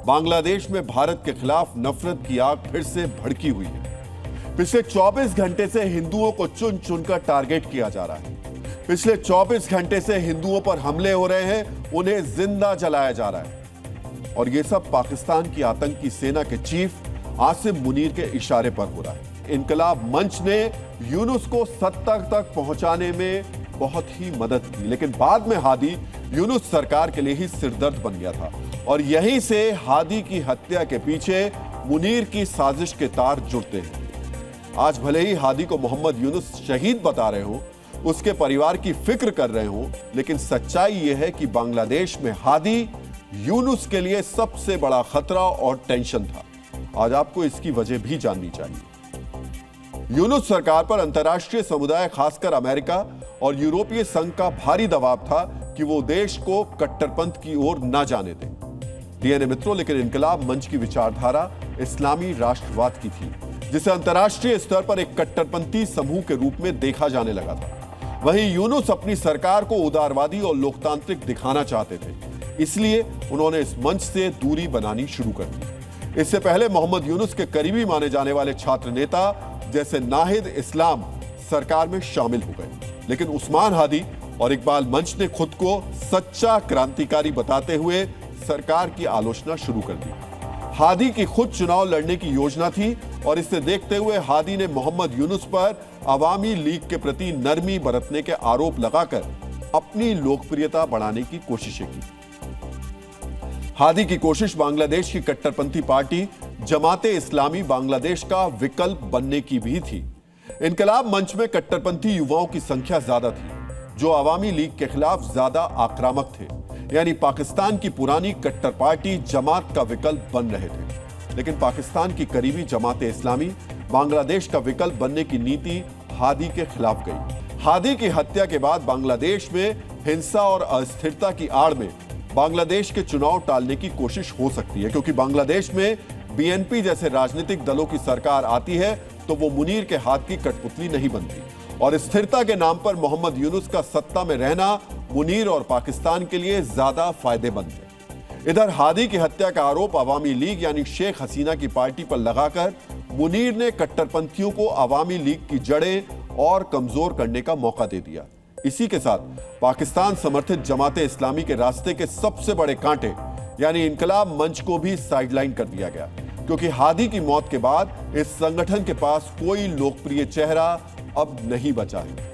बांग्लादेश में भारत के खिलाफ नफरत की आग फिर से भड़की हुई है। पिछले 24 घंटे से हिंदुओं को चुन चुनकर टारगेट किया जा रहा है। पिछले 24 घंटे से हिंदुओं पर हमले हो रहे हैं, उन्हें जिंदा जलाया जा रहा है। और यह सब पाकिस्तान की आतंकी सेना के चीफ आसिम मुनीर के इशारे पर हो रहा है। इनकलाब मंच ने यूनुस को सत्ता तक पहुंचाने में बहुत ही मदद की, लेकिन बाद में हादी यूनुस सरकार के लिए ही सिरदर्द बन गया था। और यहीं से हादी की हत्या के पीछे मुनीर की साजिश के तार जुड़ते हैं। आज भले ही हादी को मोहम्मद यूनुस शहीद बता रहे हो, उसके परिवार की फिक्र कर रहे हो, लेकिन सच्चाई यह है कि बांग्लादेश में हादी यूनुस के लिए सबसे बड़ा खतरा और टेंशन था। आज आपको इसकी वजह भी जाननी चाहिए। यूनुस सरकार पर अंतर्राष्ट्रीय समुदाय, खासकर अमेरिका और यूरोपीय संघ का भारी दबाव था कि वो देश को कट्टरपंथ की ओर न जाने दें। डीएनए मित्रों, लेकिन इनकलाब मंच की विचारधारा इस्लामी राष्ट्रवाद की थी, जिसे अंतर्राष्ट्रीय स्तर पर एक कट्टरपंथी समूह के रूप में देखा जाने लगा था। वहीं यूनुस अपनी सरकार को उदारवादी और लोकतांत्रिक दिखाना चाहते थे, इसलिए उन्होंने इस मंच से दूरी बनानी शुरू कर दी। इससे पहले मोहम्मद यूनुस के करीबी माने जाने वाले छात्र नेता जैसे नाहिद इस्लाम सरकार में शामिल हो गए, लेकिन उस्मान हादी और इकबाल मंच ने खुद को सच्चा क्रांतिकारी बताते हुए सरकार की आलोचना शुरू कर दी। हादी की खुद चुनाव लड़ने की योजना थी और इसे देखते हुए हादी ने मोहम्मद यूनुस पर अवामी लीग के प्रति नरमी बरतने के आरोप लगाकर अपनी लोकप्रियता बढ़ाने की कोशिशें की। हादी की कोशिश बांग्लादेश की कट्टरपंथी पार्टी जमाते इस्लामी बांग्लादेश का विकल्प बनने की भी थी। इनकलाब मंच में कट्टरपंथी युवाओं की संख्या ज्यादा थी, जो अवामी लीग के खिलाफ ज्यादा आक्रामक थे, यानी पाकिस्तान की पुरानी कट्टर पार्टी जमात का विकल्प बन रहे थे। लेकिन पाकिस्तान की करीबी जमाते इस्लामी बांग्लादेश का विकल्प बनने की नीति हादी के खिलाफ गई। हादी की हत्या के बाद बांग्लादेश में हिंसा और अस्थिरता की आड़ में बांग्लादेश के चुनाव टालने की कोशिश हो सकती है, क्योंकि बांग्लादेश में बीएनपी जैसे राजनीतिक दलों की सरकार आती है तो वो मुनीर के हाथ की कठपुतली नहीं बनती। और स्थिरता के नाम पर मोहम्मद यूनुस का सत्ता में रहना मुनीर और पाकिस्तान के लिए ज्यादा फायदेमंद है। इधर हादी की हत्या का आरोप अवामी लीग यानी शेख हसीना की पार्टी पर लगाकर मुनीर ने कट्टरपंथियों को अवामी लीग की जड़ें और कमजोर करने का मौका दे दिया। इसी के साथ पाकिस्तान समर्थित जमाते इस्लामी के रास्ते के सबसे बड़े कांटे यानी इनकलाब मंच को भी साइडलाइन कर दिया गया, क्योंकि हादी की मौत के बाद इस संगठन के पास कोई लोकप्रिय चेहरा अब नहीं बचा है।